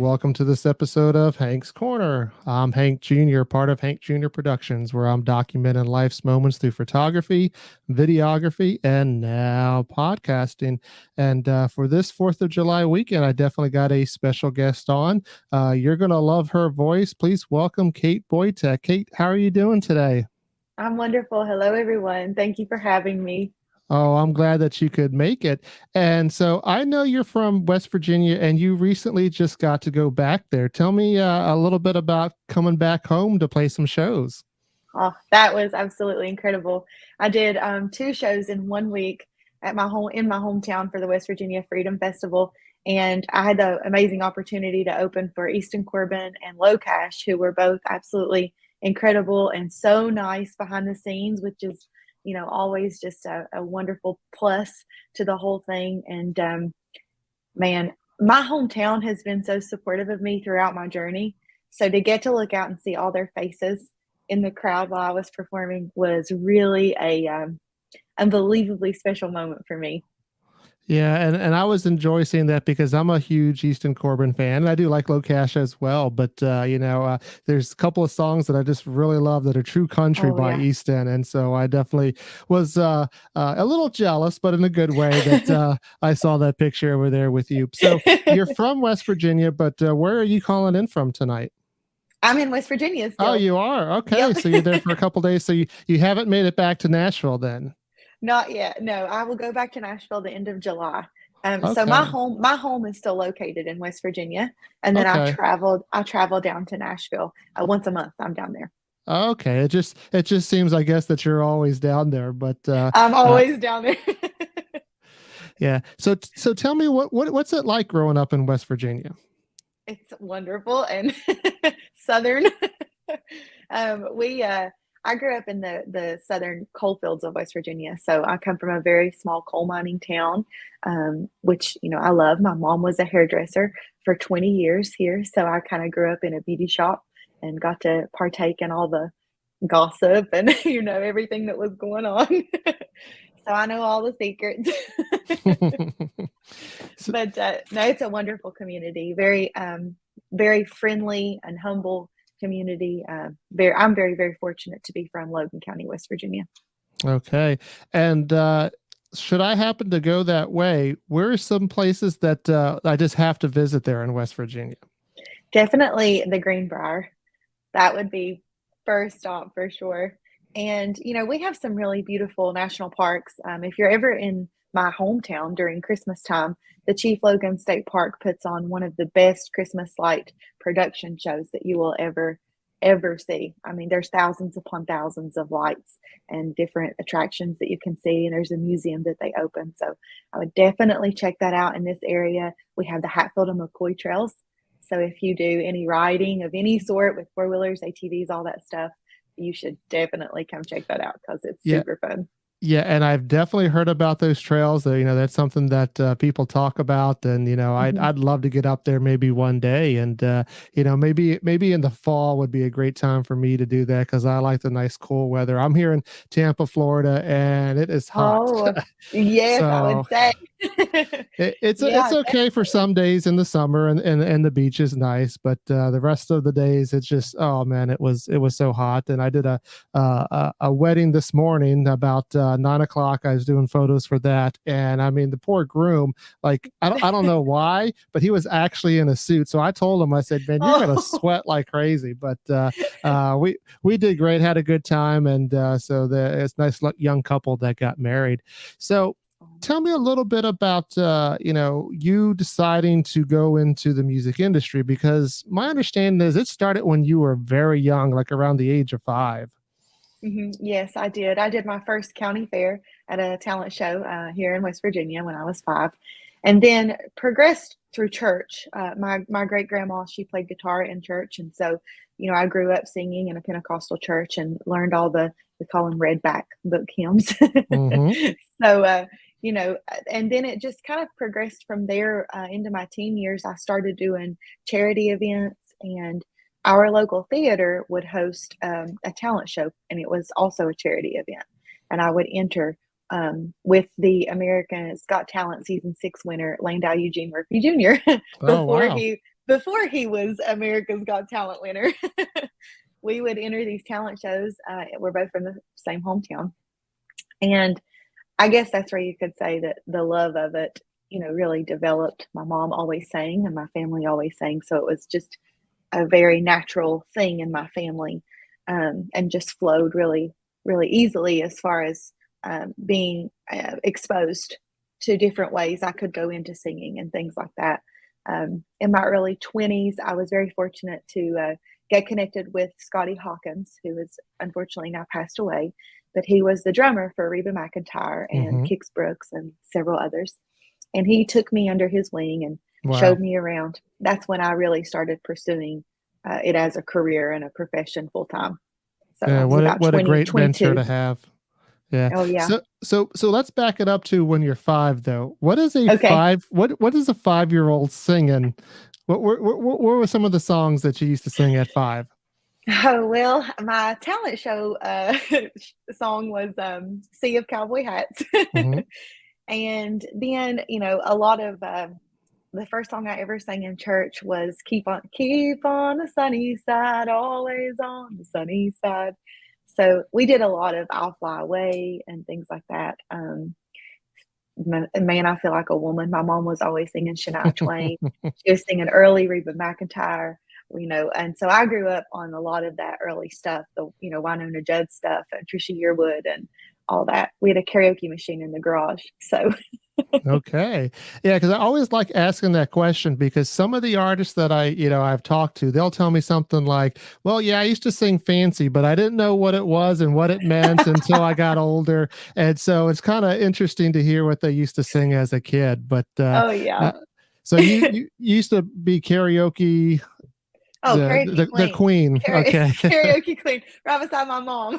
Welcome to this episode of Hank's Corner. I'm Hank Jr., part of Hank Jr. Productions, where I'm documenting life's moments through photography, videography, and now podcasting. And for this 4th of July weekend, I definitely got a special guest on. You're going to love her voice. Please welcome Kate Boytek. Kate, how are you doing today? I'm wonderful. Hello, everyone. Thank you for having me. Oh, I'm glad that you could make it. And so I know you're from West Virginia and you recently just got to go back there. Tell me a little bit about coming back home to play some shows. Oh, that was absolutely incredible. I did two shows in 1 week at my home in my hometown for the West Virginia Freedom Festival, and I had the amazing opportunity to open for Easton Corbin and Low Cash, who were both absolutely incredible and so nice behind the scenes, which is always just a wonderful plus to the whole thing. And man, my hometown has been so supportive of me throughout my journey. So to get to look out and see all their faces in the crowd while I was performing was really a unbelievably special moment for me. Yeah, and I was enjoy seeing that because I'm a huge Easton Corbin fan. And I do like Low Cash as well, but there's a couple of songs that I just really love that are true country Oh by yeah. Easton, and so I definitely was a little jealous, but in a good way that I saw that picture over there with you. So you're from West Virginia, but where are you calling in from tonight? I'm in West Virginia Oh, still. you are okay. Yep. So you're there for a couple days. So you haven't made it back to Nashville then? Not yet. No, I will go back to Nashville the end of July. So my Okay, home is still located in West Virginia, and then okay. I travel down to Nashville once a month. I'm down there. Okay, it just seems, I guess, that you're always down there, but I'm uh, always down there. yeah. So tell me what's it like growing up in West Virginia? It's wonderful and southern. We I grew up in the southern coal fields of West Virginia, so I come from a very small coal mining town, which I love. My mom was a hairdresser for 20 years here, so I kind of grew up in a beauty shop and got to partake in all the gossip and everything that was going on. So I know all the secrets. So, But no, it's a wonderful community. Very friendly and humble community. I'm very, very fortunate to be from Logan County, West Virginia. okay, and should I happen to go that way, where are some places that I just have to visit there in West Virginia? Definitely the Greenbrier. That would be first stop for sure. And we have some really beautiful national parks. If you're ever in my hometown during Christmas time, the Chief Logan State Park puts on one of the best Christmas light production shows that you will ever see. I mean, there's thousands upon thousands of lights and different attractions that you can see, and there's a museum that they open. So I would definitely check that out in this area. We have the Hatfield and McCoy trails. So if you do any riding of any sort with four-wheelers, ATVs, all that stuff, you should definitely come check that out because it's Yeah, super fun. yeah, and I've definitely heard about those trails. That's something that people talk about, and Mhm. I'd love to get up there maybe one day, and maybe in the fall would be a great time for me to do that because I like the nice cool weather. I'm here in Tampa, Florida, and it is hot. Oh, yes, I would So say. it's Yeah, okay for some days in the summer, and the beach is nice, but the rest of the days it's just, oh man, it was so hot. And I did a wedding this morning about 9 o'clock. I was doing photos for that, and I mean the poor groom, like I don't know why, but he was actually in a suit. So I told him, I said, man, you're gonna Oh, sweat like crazy, but we did great, had a good time, and so it's a nice young couple that got married. So tell me a little bit about you deciding to go into the music industry, because my understanding is it started when you were very young, like around the age of 5. yes, I did. I did my first county fair at a talent show here in West Virginia when I was 5, and then progressed through church. My great grandma, she played guitar in church, and so I grew up singing in a Pentecostal church and learned all the, we call them redback book hymns. Mm-hmm. So and then it just kind of progressed from there into my teen years. I started doing charity events, and our local theater would host a talent show, and it was also a charity event. And I would enter with the America's Got Talent season 6 winner, Landau Eugene Murphy Jr. Oh before wow. he before he was America's Got Talent winner, we would enter these talent shows. We're both from the same hometown. And I guess that's where you could say that the love of it, really developed. My mom always sang and my family always sang. So it was just a very natural thing in my family, and just flowed really, really easily as far as being exposed to different ways I could go into singing and things like that. In my early 20s, I was very fortunate to get connected with Scotty Hawkins, who is unfortunately now passed away, but he was the drummer for Reba McEntire and Mm-hmm. Kix Brooks and several others. And he took me under his wing and Wow. showed me around. That's when I really started pursuing it as a career and a profession full time. So Yeah, I was about what a 20, great mentor 22. to have. Yeah. Oh, yeah. So let's back it up to when you're 5 though. What is a Okay. 5 what is a 5-year-old singing? What were some of the songs that you used to sing at 5? Oh, well, my talent show song was Sea of Cowboy Hats. Mhm. And then, a lot of the first song I ever sang in church was keep on the sunny side, always on the sunny side. So we did a lot of I'll Fly Away and things like that. Man, I feel like a woman. My mom was always singing Shania Twain. She was singing early Reba McEntire, and so I grew up on a lot of that early stuff, the, Winona Judd stuff and Trisha Yearwood and all that. We had a karaoke machine in the garage. So, Okay. Yeah, because I always like asking that question because some of the artists that I've talked to, they'll tell me something like, well, yeah, I used to sing fancy, but I didn't know what it was and what it meant until I got older. And so it's kind of interesting to hear what they used to sing as a kid. But oh, yeah. uh, so you used to be karaoke Oh, karaoke the queen. queen. Okay. Karaoke queen, right beside my mom.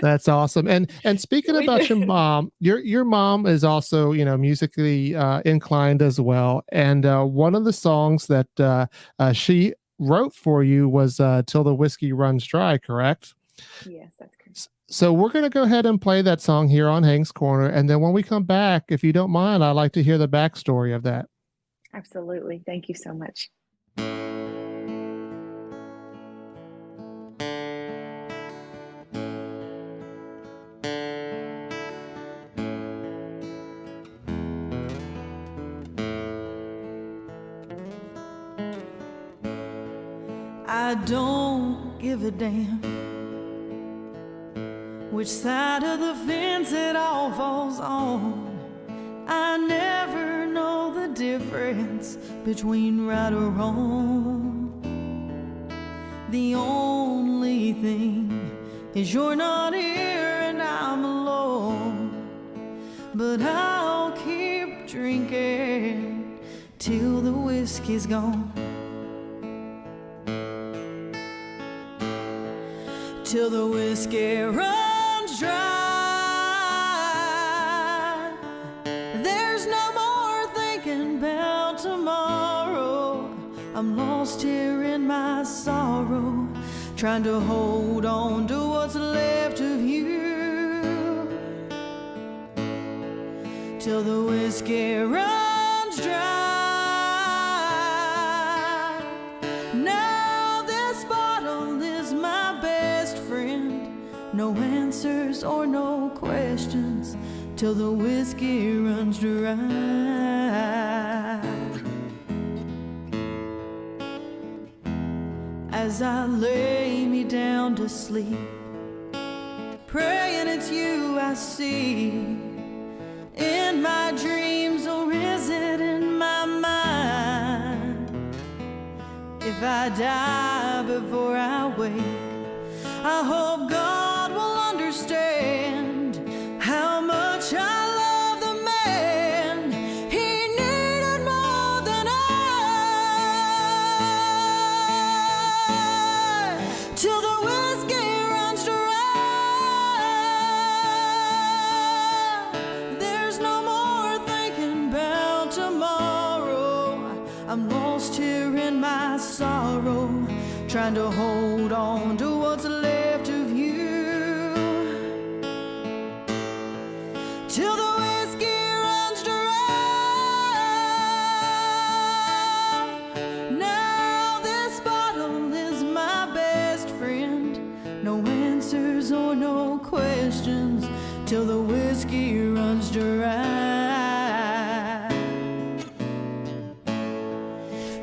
That's awesome. And speaking We about your did. mom, your mom is also, musically inclined as well. And one of the songs that she wrote for you was "Till the Whiskey Runs Dry," correct? Yes, that's correct. So we're going to go ahead and play that song here on Hank's Corner, and then when we come back, if you don't mind, I'd like to hear the backstory of that. Absolutely. Thank you so much. I don't give a damn which side of the fence it all falls on. I never know the difference between right or wrong. The only thing is you're not here and I'm alone. But I'll keep drinking till the whiskey's gone. Till the whiskey runs dry. There's no more thinking about tomorrow. I'm lost here in my sorrow, trying to hold on to what's left of you. Till the whiskey runs dry. Now this bottle is my best friend. No answers or no questions till the whiskey runs dry. As I lay me down to sleep, praying it's you I see in my dreams, or is it in my mind? If I die before I wake, I hope God will understand how much I love the man. He needed more than I. Till the whiskey runs dry. There's no more thinking about tomorrow. I'm lost here in my sorrow, trying to hold on to what's left of you. Till the whiskey runs dry. questions till the whiskey runs dry.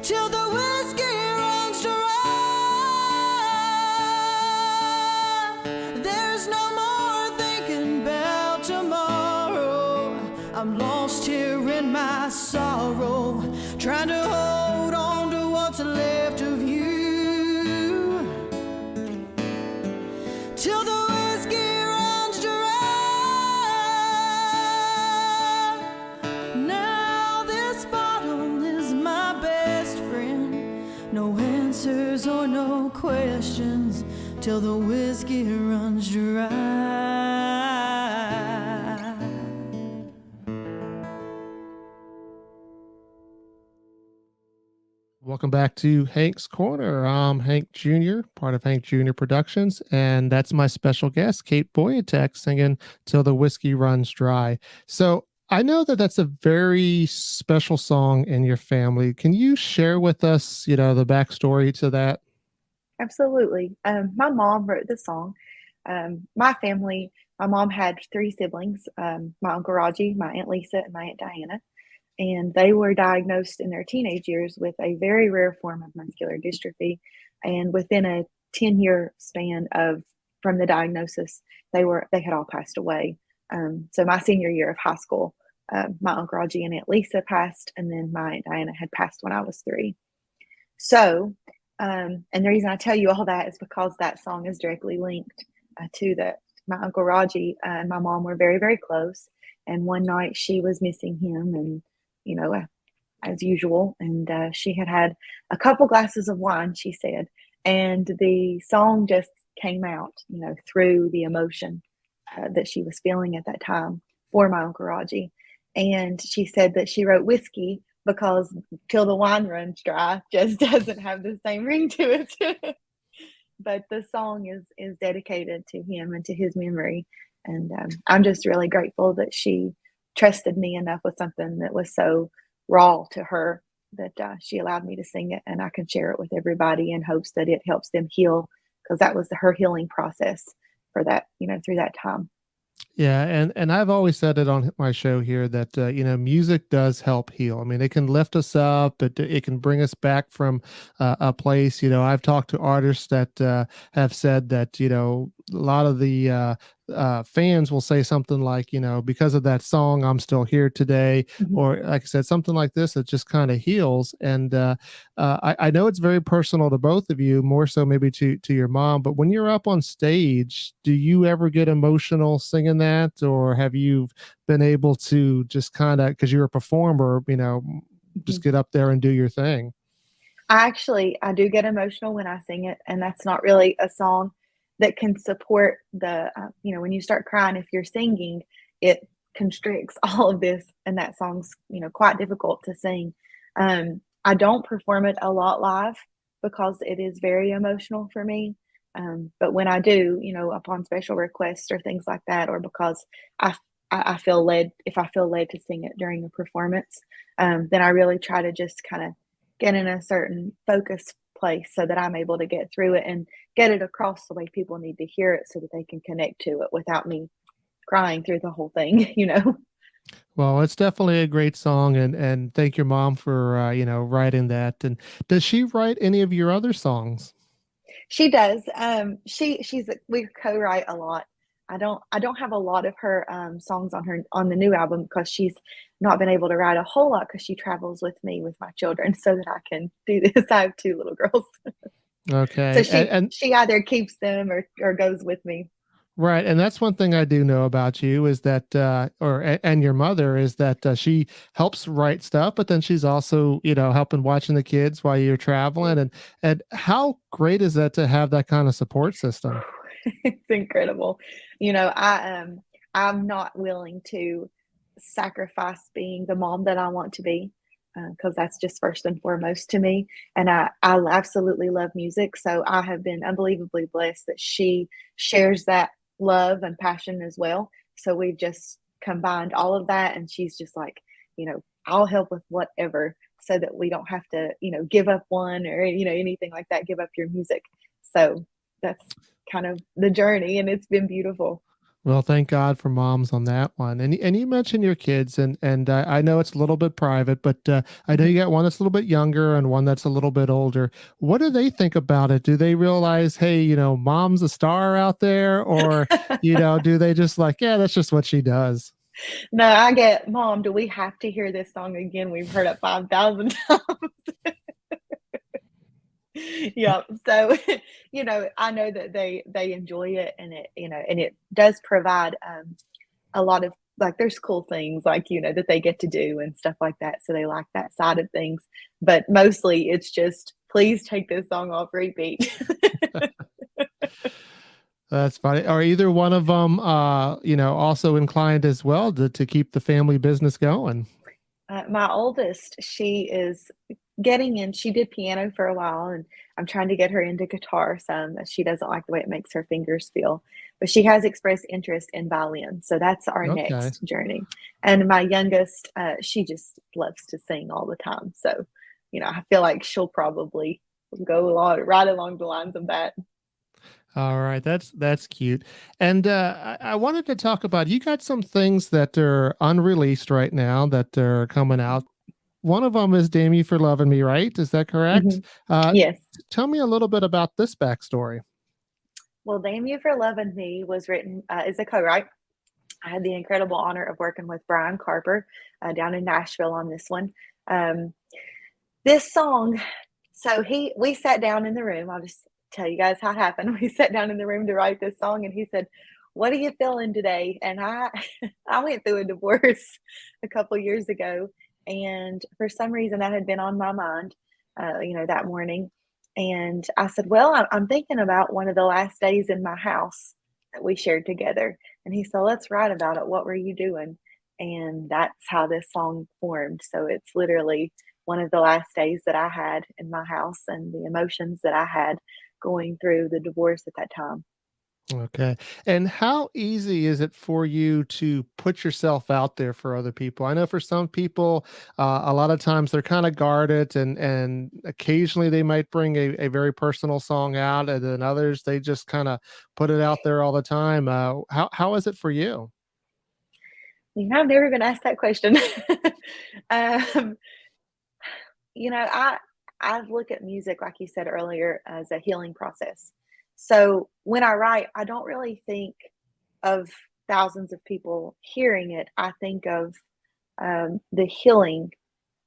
Till the whiskey runs dry. There's no more thinking about tomorrow. I'm lost here in my sorrow, trying to hold on to what's left of you. Till the whiskey runs dry. Now this bottle is my best friend. No answers or no questions till the whiskey runs dry. Welcome back to Hank's Corner. I'm Hank Jr., part of Hank Jr. Productions, and that's my special guest, Kate Boytek, singing Till the Whiskey Runs Dry. So I know that that's a very special song in your family. Can you share with us, the backstory to that? Absolutely. My mom wrote the song. My family, my mom had three siblings, my Uncle Raji, my Aunt Lisa, and my Aunt Diana. And they were diagnosed in their teenage years with a very rare form of muscular dystrophy. And within a 10-year span of from the diagnosis, they had all passed away. So my senior year of high school, my Uncle Raji and Aunt Lisa passed, and then my Aunt Diana had passed when I was 3. So, and the reason I tell you all that is because that song is directly linked to that. My Uncle Raji and my mom were very, very close. And one night she was missing him, and as usual. And she had had a couple glasses of wine, she said, and the song just came out, through the emotion that she was feeling at that time for my Uncle Raji. And she said that she wrote whiskey because Till the Wine Runs Dry just doesn't have the same ring to it. But the song is dedicated to him and to his memory. And I'm just really grateful that she trusted me enough with something that was so raw to her that she allowed me to sing it, and I can share it with everybody in hopes that it helps them heal, because that was her healing process for that, through that time. Yeah, and I've always said it on my show here that music does help heal. I mean, it can lift us up. It can bring us back from a place. I've talked to artists that have said that a lot of the fans will say something like, because of that song, I'm still here today, Mm-hmm. or like I said, something like this that just kind of heals. And I know it's very personal to both of you, more so maybe to your mom. But when you're up on stage, do you ever get emotional singing that, or have you been able to just kind of, because you're a performer, just get up there and do your thing? I do get emotional when I sing it, and that's not really a song that can support the, when you start crying, if you're singing, it constricts all of this, and that song's, quite difficult to sing. I don't perform it a lot live because it is very emotional for me. But when I do, upon special requests or things like that, or because I, I feel led, if I feel led to sing it during a performance, then I really try to just kind of get in a certain focus place so that I'm able to get through it and get it across the way people need to hear it so that they can connect to it without me crying through the whole thing. Well, it's definitely a great song, and thank your mom for writing that. And does she write any of your other songs? She does. We co-write a lot. I don't have a lot of her songs on the new album because she's not been able to write a whole lot because she travels with me with my children so that I can do this. I have 2 little girls. So Okay, she either keeps them or goes with me. right, and that's one thing I do know about you is that, and your mother is that she helps write stuff, but then she's also helping watching the kids while you're traveling, and how great is that to have that kind of support system? It's incredible. I'm not willing to sacrifice being the mom that I want to be, because that's just first and foremost to me. And I absolutely love music. So I have been unbelievably blessed that she shares that love and passion as well. So we've just combined all of that. And she's just like, I'll help with whatever so that we don't have to, give up one or, anything like that, give up your music. So that's kind of the journey, and it's been beautiful. Well, thank God for moms on that one. And you mentioned your kids, and I know it's a little bit private, but I know you got one that's a little bit younger and one that's a little bit older. What do they think about it? Do they realize, hey, mom's a star out there, or do they just like, yeah, that's just what she does? No, I get, Mom, do we have to hear this song again? We've heard it 5,000 times. Yeah. So, I know that they enjoy it, and it does provide a lot of, like, there's cool things, like, that they get to do and stuff like that. So they like that side of things. But mostly it's just, please take this song off repeat. That's funny. Are either one of them, also inclined as well to keep the family business going? My oldest, she is getting in. She did piano for a while, and I'm trying to get her into guitar some. She doesn't like the way it makes her fingers feel, but she has expressed interest in violin. So that's our Okay. next journey. And my youngest, she just loves to sing all the time. So, I feel like she'll probably go right along the lines of that. All right, that's cute. And I wanted to talk about, you got some things that are unreleased right now that are coming out. One of them is "Damn You for Loving Me," right? Is that correct? Mhm. Uh, Yes. Tell me a little bit about this backstory. Well, Damn You for Loving Me was written, is a co-write. I had the incredible honor of working with Brian Carper down in Nashville on this one. Um, this song, so we sat down in the room. I'll just tell you guys how it happened. We sat down in the room to write this song, and he said, "What are you feeling today?" And I, I went through a divorce a couple years ago, and for some reason that had been on my mind, that morning. And I said, "Well, I'm thinking about one of the last days in my house that we shared together." And he said, "Let's write about it. What were you doing?" And that's how this song formed. So it's literally one of the last days that I had in my house and the emotions that I had going through the divorce at that time. Okay. And how easy is it for you to put yourself out there for other people? I know for some people, a lot of times they're kind of guarded, and occasionally they might bring a very personal song out, and then others they just kind of put it out there all the time. How is it for you? I've never been asked that question. um, I look at music, like you said earlier, as a healing process. So when I write, I don't really think of thousands of people hearing it. I think of the healing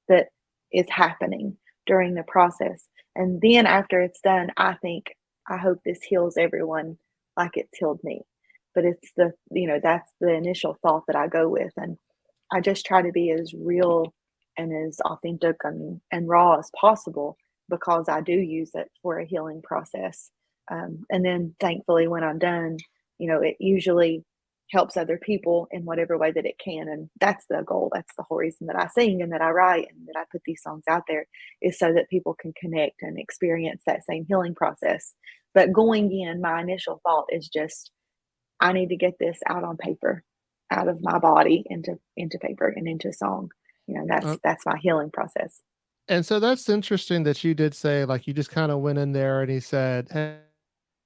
that is happening during the process. And then after it's done, I think, I hope this heals everyone like it's healed me. But that's the initial thought that I go with. And I just try to be as real and as authentic and raw as possible, because I do use it for a healing process. And then thankfully, when I'm done, it usually helps other people in whatever way that it can. And that's the goal. That's the whole reason that I sing and that I write and that I put these songs out there, is so that people can connect and experience that same healing process. But going in, my initial thought is just, I need to get this out on paper, out of my body into paper and into song. That's my healing process. And so that's interesting that you did say, like, you just kind of went in there and he said, "Hey,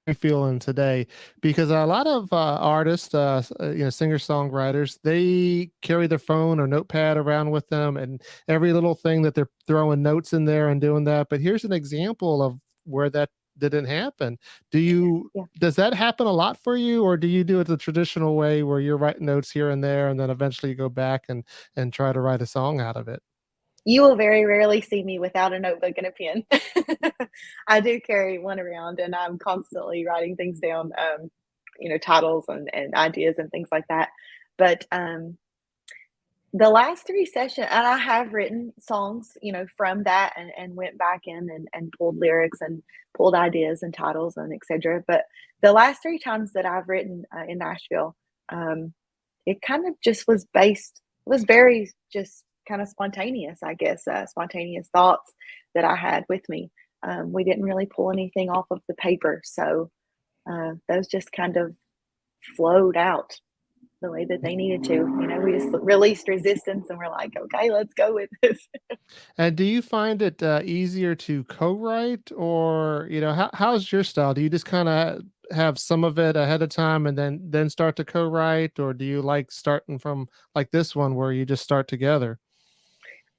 how you feeling today?" Because a lot of artists, singer songwriters, they carry their phone or notepad around with them, and every little thing that they're throwing notes in there and doing that. But here's an example of where that didn't happen. Yeah. Does that happen a lot for you, or do you do it the traditional way where you're writing notes here and there, and then eventually you go back and try to write a song out of it? You will very rarely see me without a notebook and a pen. I do carry one around, and I'm constantly writing things down, titles and ideas and things like that. But the last three sessions, and I have written songs, from that, and went back in and pulled lyrics and pulled ideas and titles and etc. But the last three times that I've written in Nashville, um, it kind of just was very just kind of spontaneous, I guess, spontaneous thoughts that I had with me. We didn't really pull anything off of the paper, so those just kind of flowed out the way that they needed to. We just released resistance, and we're like, okay, let's go with this. And do you find it easier to co-write, or how's your style? Do you just kind of have some of it ahead of time and then start to co-write, or do you like starting from like this one where you just start together?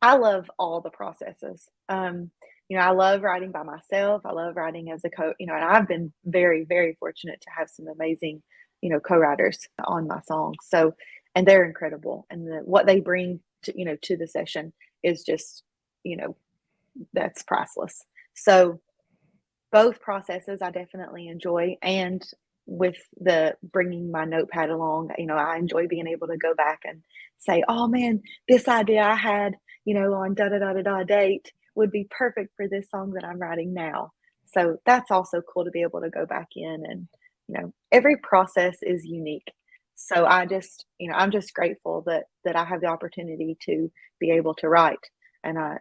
I love all the processes. I love writing by myself. I love writing as a and I've been very, very fortunate to have some amazing, co-writers on my songs. So, and they're incredible. And what they bring to the session is just, you know, that's priceless. So both processes I definitely enjoy. And with the bringing my notepad along, I enjoy being able to go back and say, oh man, this idea I had, on da da da da da date would be perfect for this song that I'm writing now. So that's also cool to be able to go back in and, every process is unique. So I'm just grateful that I have the opportunity to be able to write. And I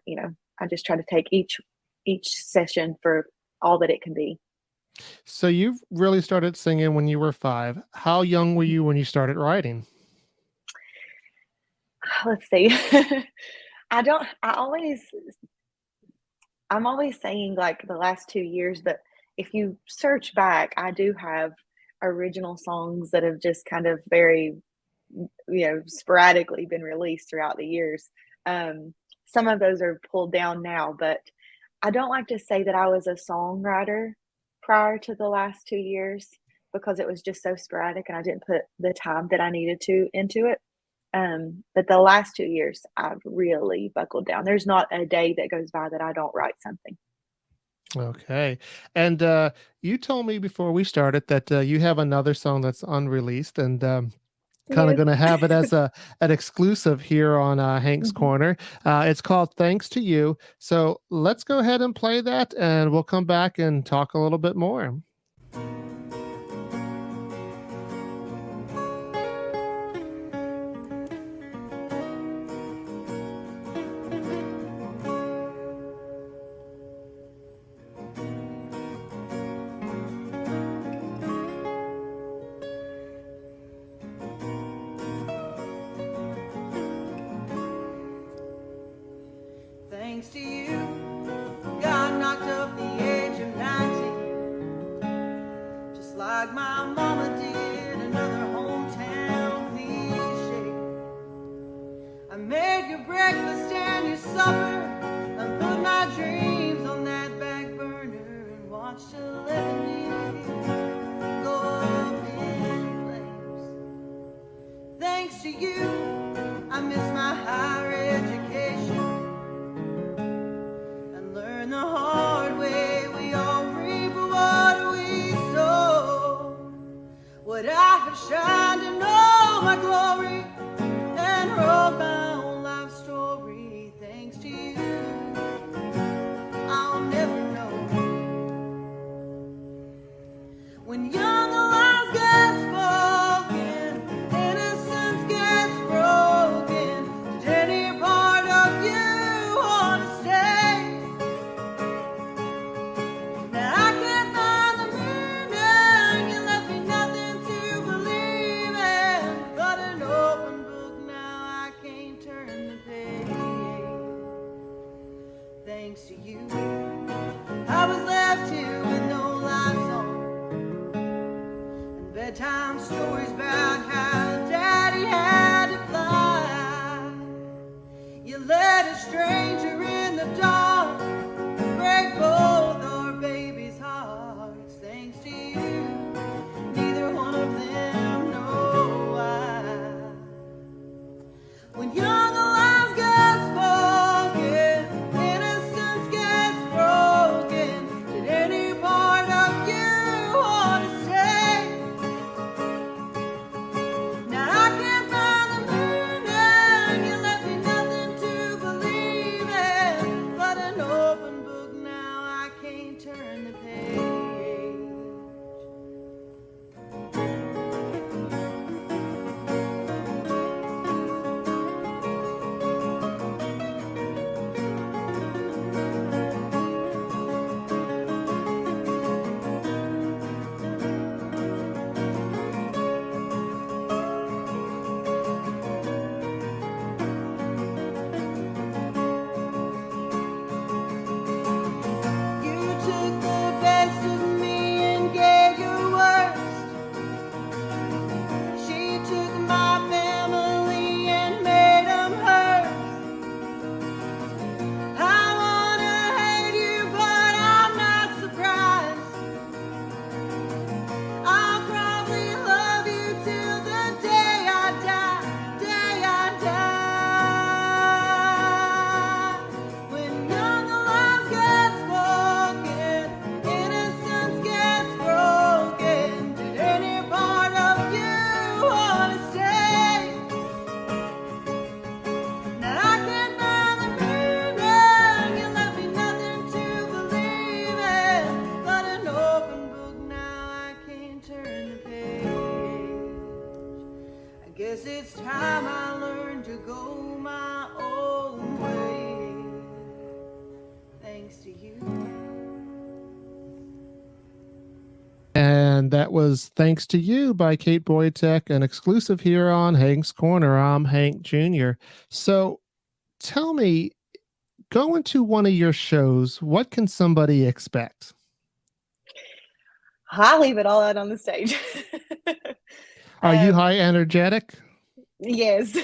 just try to take each session for all that it can be. So you really started singing when you were 5. How young were you when you started writing? Let's see. I don't I always I'm always saying like the last 2 years, but if you search back, I do have original songs that have just kind of very, sporadically been released throughout the years. Some of those are pulled down now, but I don't like to say that I was a songwriter prior to the last 2 years because it was just so sporadic and I didn't put the time that I needed to into it. But the last 2 years, I've really buckled down. There's not a day that goes by that I don't write something. Okay. And you told me before we started that you have another song that's unreleased, and kind of Yes. going to have it as an exclusive here on Hank's Mhm. Corner. It's called "Thanks to You." So let's go ahead and play that, and we'll come back and talk a little bit more. Thanks to you, God knocked up the age of 19, just like my mama did. Another hometown cliche. I made your breakfast and your supper, and put my dreams on that back burner, and watched 11 years go up in flames. Thanks to you, I miss my higher education. Learn the hard way, we all reap what we sow. What I have shined in all my glory, and wrote my own life story. Thanks to you, I'll never know. When young lies get spoken, innocence gets broken. Did any part of you want to stay? Now I can't find the meaning. You left me nothing to believe in but an open book. Now I can't turn the page. Thanks to you, I was left here with no lights on, and bedtime stories about how Daddy had to fly. You let a stranger in the dark break both our babies' hearts. Thanks to you, neither one of them know why. When young lies get spoken, innocence gets broken. Did any part of you want to stay? Guess it's time I learned to go my own way. Thanks to you. And that was Thanks to You by Kate Boytek, an exclusive here on Hank's Corner. I'm Hank Jr. So tell me, going to one of your shows, what can somebody expect? I leave it all out on the stage. Are you Um, high energetic? yes.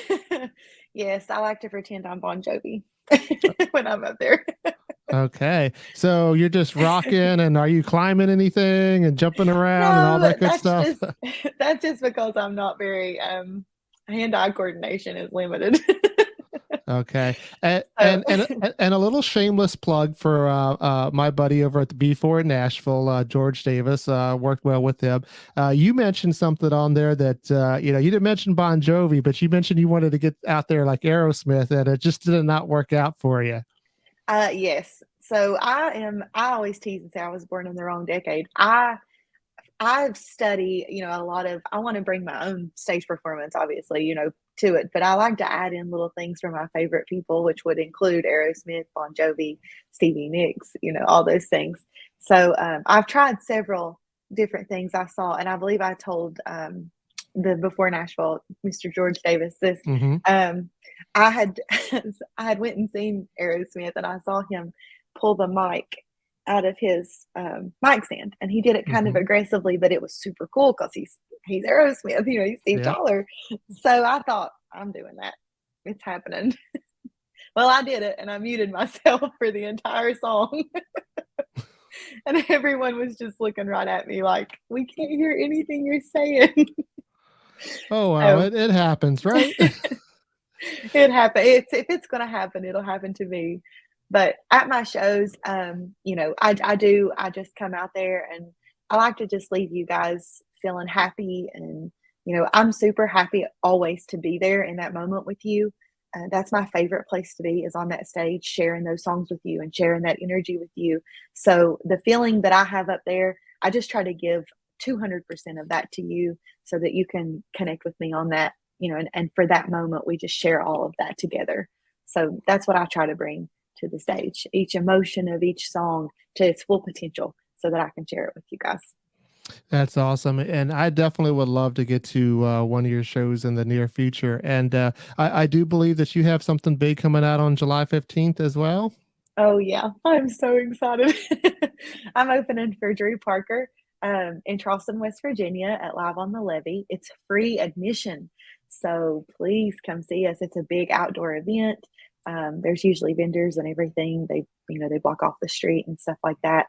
Yes, I like to pretend I'm Bon Jovi when I'm up there. Okay. So you're just rocking, and are you climbing anything and jumping around and all No, that good stuff? that's just because I'm not very hand-eye coordination is limited. Okay. So And a little shameless plug for my buddy over at the B4 in Nashville, George Davis, worked well with him. You mentioned something on there that you didn't mention Bon Jovi, but you mentioned you wanted to get out there like Aerosmith, and it just did not work out for you. yes. So I always tease and say I was born in the wrong decade. I've studied, a lot of I want to bring my own stage performance, obviously, to it, but I like to add in little things from my favorite people, which would include Aerosmith, Bon Jovi, Stevie Nicks, all those things. So I've tried several different things I saw, and I believe I told the Before Nashville, Mr. George Davis, this. Hmm. I had I had went and seen Aerosmith, and I saw him pull the mic out of his mic stand, and he did it kind of Hmm. aggressively, but it was super cool because he's Aerosmith, he's Steve Yeah. Tyler. So I thought, I'm doing that. It's happening. Well, I did it, and I muted myself for the entire song, and everyone was just looking right at me like, we can't hear anything you're saying. Oh wow, So it happens, right? it happened. If it's going to happen, it'll happen to me. But at my shows, I just come out there, and I like to just leave you guys feeling happy. And, I'm super happy always to be there in that moment with you. That's my favorite place to be, is on that stage, sharing those songs with you and sharing that energy with you. So the feeling that I have up there, I just try to give 200% of that to you so that you can connect with me on that, and for that moment, we just share all of that together. So that's what I try to bring to the stage, each emotion of each song to its full potential, so that I can share it with you guys. That's awesome. And I definitely would love to get to one of your shows in the near future. And I do believe that you have something big coming out on July 15th as well. Oh, yeah. I'm so excited. I'm opening for Drew Parker in Charleston, West Virginia at Live on the Levee. It's free admission. So please come see us. It's a big outdoor event. There's usually vendors and everything. They block off the street and stuff like that.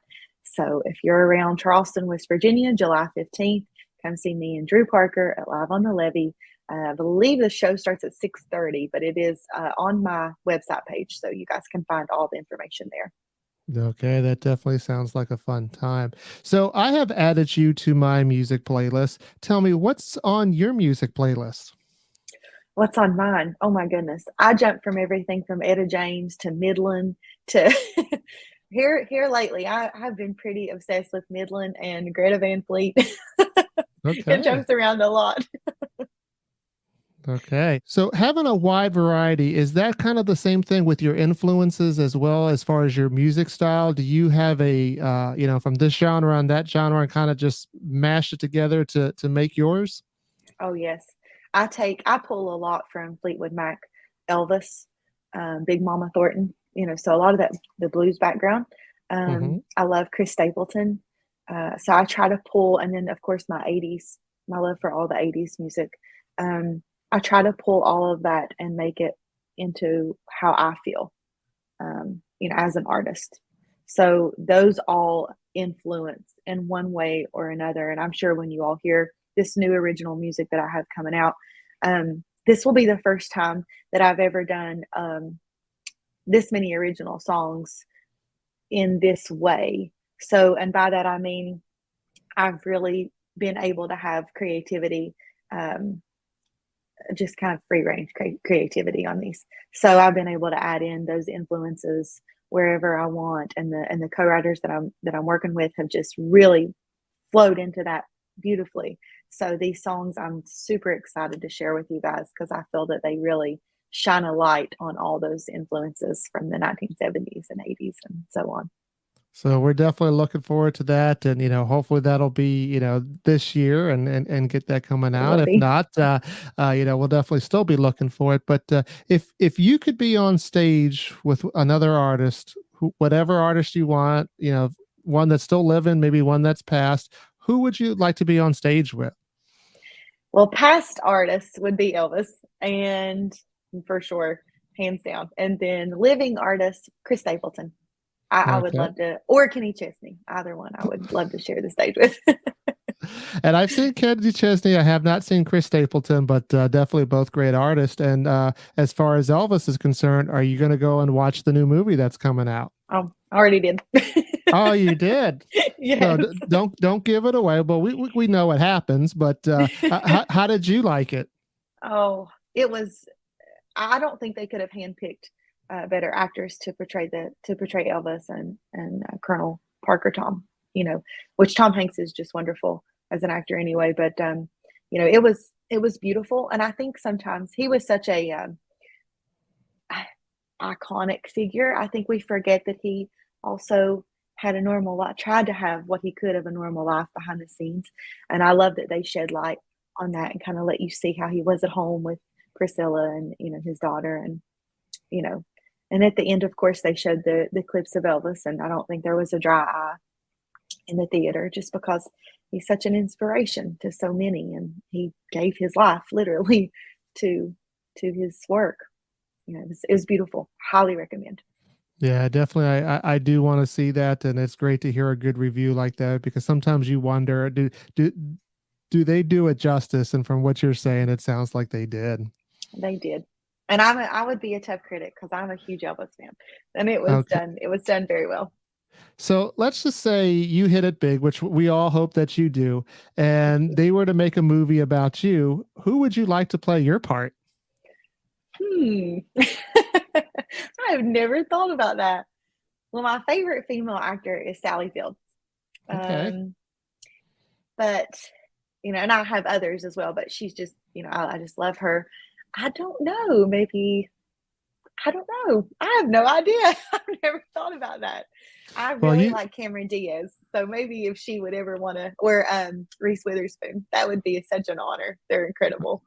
So if you're around Charleston, West Virginia, July 15th, come see me and Drew Parker at Live on the Levee. I believe the show starts at 6:30, but it is on my website page, so you guys can find all the information there. Okay, that definitely sounds like a fun time. So I have added you to my music playlist. Tell me, what's on your music playlist? What's on mine? Oh my goodness. I jumped from everything from Etta James to Midland to here lately. I've been pretty obsessed with Midland and Greta Van Fleet. It Okay. jumps around a lot. Okay. So having a wide variety, is that kind of the same thing with your influences as well as far as your music style? Do you have a from this genre and that genre and kind of just mash it together to make yours? Oh yes. I pull a lot from Fleetwood Mac, Elvis, Big Mama Thornton, so a lot of that, the blues background. Hmm. I love Chris Stapleton. So I try to pull, and then of course my love for all the 80s music. I try to pull all of that and make it into how I feel, as an artist. So those all influence in one way or another. And I'm sure when you all hear this new original music that I have coming out, this will be the first time that I've ever done this many original songs in this way. So, and by that I mean I've really been able to have creativity, um, just kind of free range creativity on these. So I've been able to add in those influences wherever I want, and the co-writers that I'm working with have just really flowed into beautifully. So these songs I'm super excited to share with you guys because I feel that they really shine a light on all those influences from the 1970s and 80s and so on. So we're definitely looking forward to that, and hopefully that'll be this year, and get that coming It out. will If be. not, we'll definitely still be looking for it. But if you could be on stage with another artist, whatever artist you want, one that's still living, maybe one that's passed, who would you like to be on stage with? Well, past artists would be Elvis, and for sure, hands down. And then living artists, Chris Stapleton. I would Okay. love to, or Kenny Chesney, either one. I would love to share the stage with. And I've seen Kennedy Chesney. I have not seen Chris Stapleton, but definitely both great artists. And as far as Elvis is concerned, are you going to go and watch the new movie that's coming out? I already did. Oh, you did. So Yes. don't give it away. But we know what happens. But how did you like it? Oh, it was. I don't think they could have handpicked better actors to portray Elvis and Colonel Parker Tom. Which Tom Hanks is just wonderful as an actor anyway. But it was beautiful, and I think sometimes he was such a iconic figure. I think we forget that he also had a normal life, tried to have what he could of a normal life behind the scenes. And I love that they shed light on that and kind of let you see how he was at home with Priscilla and, his daughter. And, and at the end, of course, they showed the clips of Elvis. And I don't think there was a dry eye in the theater just because he's such an inspiration to so many. And he gave his life literally to his work. It was beautiful. Highly recommend. Yeah, definitely. I do want to see that, and it's great to hear a good review like that because sometimes you wonder, do they do it justice? And from what you're saying, it sounds like they did. They did, and I would be a tough critic because I'm a huge Elvis fan, and it was Okay. done. It was done very well. So let's just say you hit it big, which we all hope that you do, and they were to make a movie about you. Who would you like to play your part? I've never thought about that. Well, my favorite female actor is Sally Field. Okay. But and I have others as well, but she's just, I just love her. I don't know, maybe I don't know. I have no idea. I've never thought about that. I Well, really like Cameron Diaz, so maybe if she would ever want to, or Reese Witherspoon, that would be such an honor. They're incredible.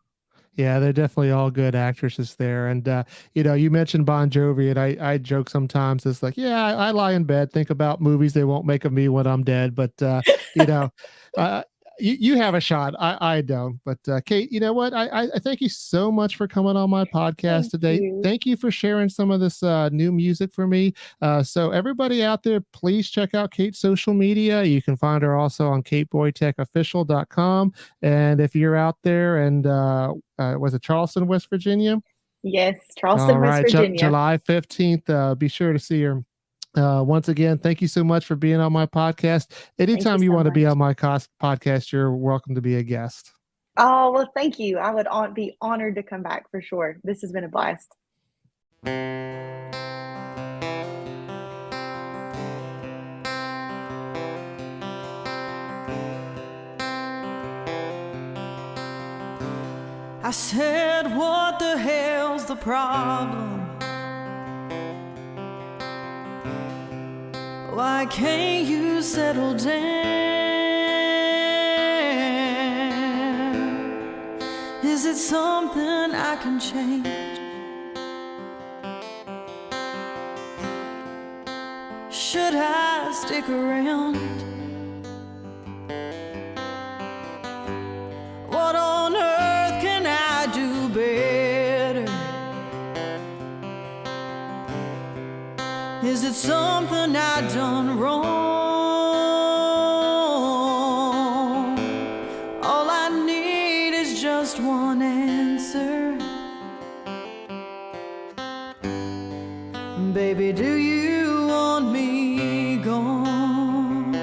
Yeah, they're definitely all good actresses there. And you mentioned Bon Jovi, and I joke sometimes. It's like, yeah, I lie in bed, think about movies they won't make of me when I'm dead. But you know, uh, you have a shot. I don't. But Kate, you know what? I thank you so much for coming on my podcast Thank today. you. Thank you for sharing some of this new music for me. So everybody out there, please check out Kate's social media. You can find her also on kateboytekofficial.com. And if you're out there and was it Charleston, West Virginia? Yes, All Charleston, West right, Virginia. July 15th. Be sure to see her. Once again, thank you so much for being on my podcast. Thank you Anytime you so want to be much. on my podcast, you're welcome to be a guest. Oh, well, thank you. I would be honored to come back for sure. This has been a blast. I said, what the hell's the problem? Why can't you settle down? Is it something I can change? Should I stick around? What on earth can I do better? Is it something I done wrong? All I need is just one answer. Baby, do you want me gone?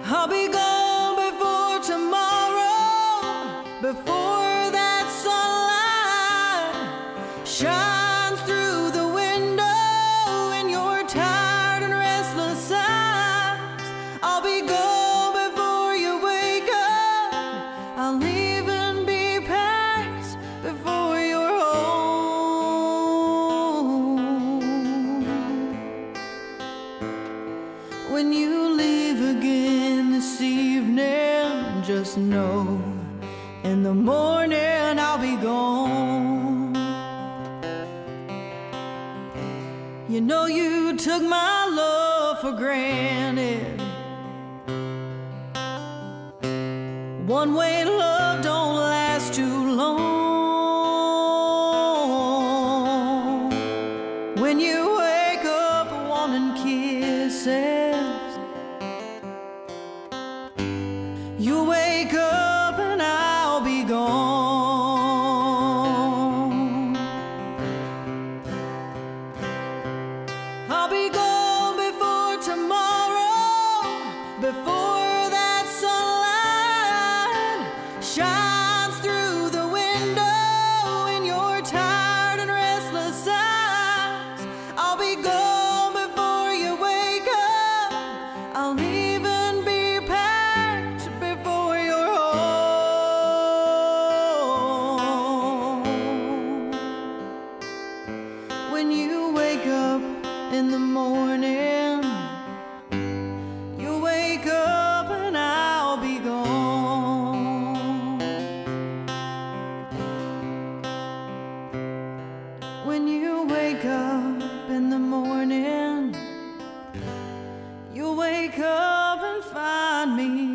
I'll be gone before tomorrow, before that sunlight shines through the window in your tired and restless eyes. When you leave again this evening, just know in the morning I'll be gone. You know you took my love for granted. One-way love don't last too long. When you wake up wanting kisses, you wake up and I'll be gone. I'll be gone before tomorrow, before that sunlight shines through the window in your tired and restless eyes. I'll be gone before you wake up. I'll even be packed before you're home. When you wake up in the morning, you wake up and I'll be gone. When you wake up in the morning, you wake up and find me